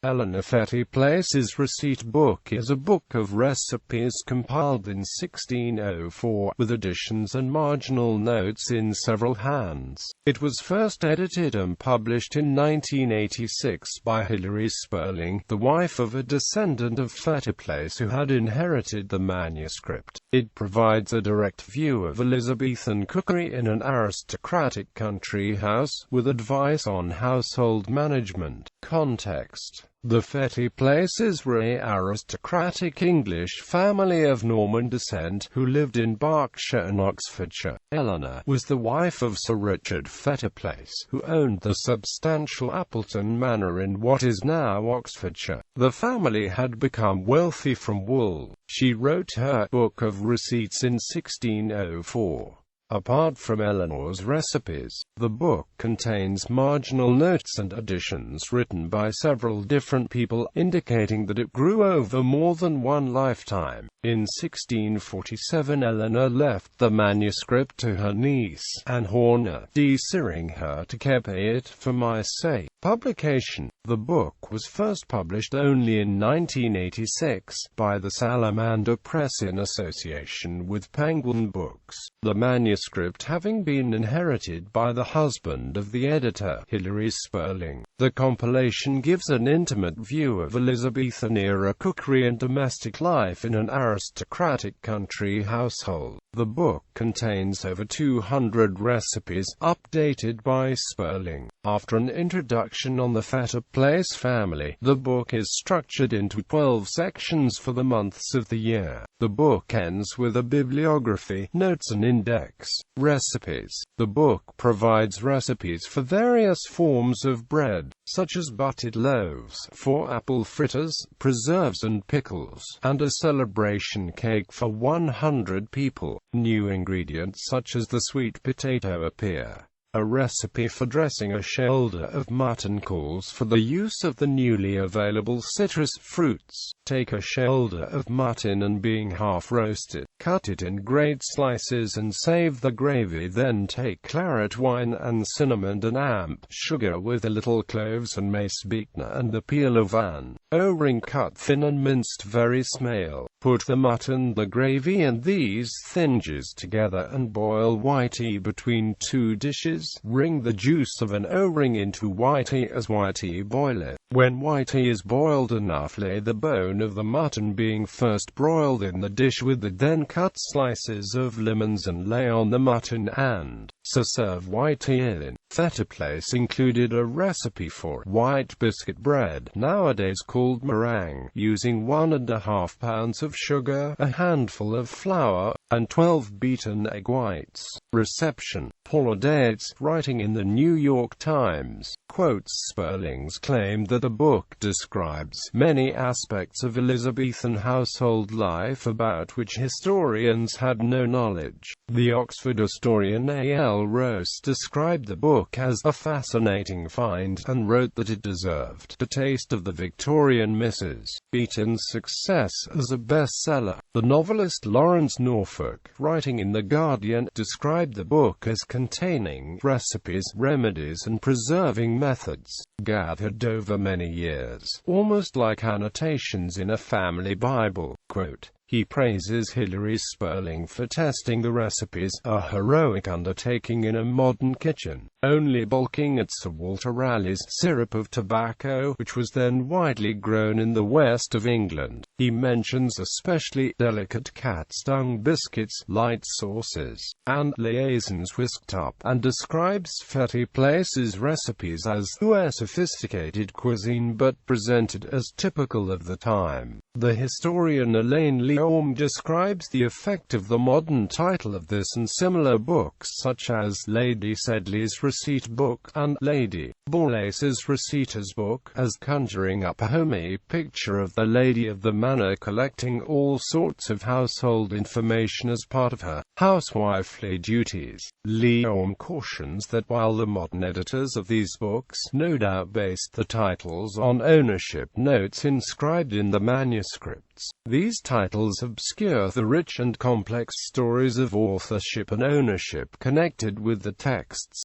Elinor Fettiplace's Receipt Book is a book of recipes compiled in 1604, with additions and marginal notes in several hands. It was first edited and published in 1986 by Hilary Spurling, the wife of a descendant of Fettiplace who had inherited the manuscript. It provides a direct view of Elizabethan cookery in an aristocratic country house, with advice on household management. Context: the Fettiplaces were an aristocratic English family of Norman descent, who lived in Berkshire and Oxfordshire. Elinor was the wife of Sir Richard Fettiplace, who owned the substantial Appleton Manor in what is now Oxfordshire. The family had become wealthy from wool. She wrote her Book of Receipts in 1604. Apart from Elinor's recipes, the book contains marginal notes and additions written by several different people, indicating that it grew over more than one lifetime. In 1647 Elinor left the manuscript to her niece, Anne Horner, desiring her to keep it for my sake. Publication: the book was first published only in 1986 by the Salamander Press in association with Penguin Books, the manuscript having been inherited by the husband of the editor, Hilary Spurling. The compilation gives an intimate view of Elizabethan-era cookery and domestic life in an aristocratic country household. The book contains over 200 recipes, updated by Spurling. After an introduction on the Fettiplace family, the book is structured into 12 sections for the months of the year. The book ends with a bibliography, notes and index. Recipes: the book provides recipes for various forms of bread, such as buttered loaves, for apple fritters, preserves and pickles, and a celebration cake for 100 people. New ingredients such as the sweet potato appear. A recipe for dressing a shoulder of mutton calls for the use of the newly available citrus fruits. Take a shoulder of mutton and, being half roasted, cut it in great slices and save the gravy. Then take claret wine and cinnamon and amp sugar with a little cloves and mace beaten and the peel of an O-ring cut thin and minced very small. Put the mutton, the gravy and these thinges together and boil whitey between two dishes. Wring the juice of an O-ring into whitey as whitey boileth. When whitey is boiled enough, lay the bone of the mutton, being first broiled, in the dish with the then cut slices of lemons, and lay on the mutton and so serve whitey in. Fettiplace included a recipe for white biscuit bread, nowadays called meringue, using 1½ pounds of sugar, a handful of flour, and 12 beaten egg whites. Reception: Paula Dates, writing in the New York Times, quotes Spurling's claim that the book describes many aspects of Elizabethan household life about which historians had no knowledge. The Oxford historian A.L. Rose described the book as a fascinating find, and wrote that it deserved the taste of the Victorian Mrs. Beeton's success as a bestseller. The novelist Lawrence Norfolk, writing in The Guardian, described the book as containing recipes, remedies and preserving methods, gathered over many years, almost like annotations in a family Bible. Quote, he praises Hilary Spurling for testing the recipes, a heroic undertaking in a modern kitchen, only balking at Sir Walter Raleigh's syrup of tobacco, which was then widely grown in the west of England. He mentions especially delicate cat-stung biscuits, light sauces, and liaisons whisked up, and describes Fettiplace's recipes as a sophisticated cuisine but presented as typical of the time. The historian Elaine Leorme describes the effect of the modern title of this and similar books, such as Lady Sedley's Receipt Book and Lady Borlace's Receipters Book, as conjuring up a homey picture of the lady of the manor collecting all sorts of household information as part of her housewifely duties. Leorme cautions that while the modern editors of these books no doubt based the titles on ownership notes inscribed in the manuscripts, these titles obscure the rich and complex stories of authorship and ownership connected with the texts.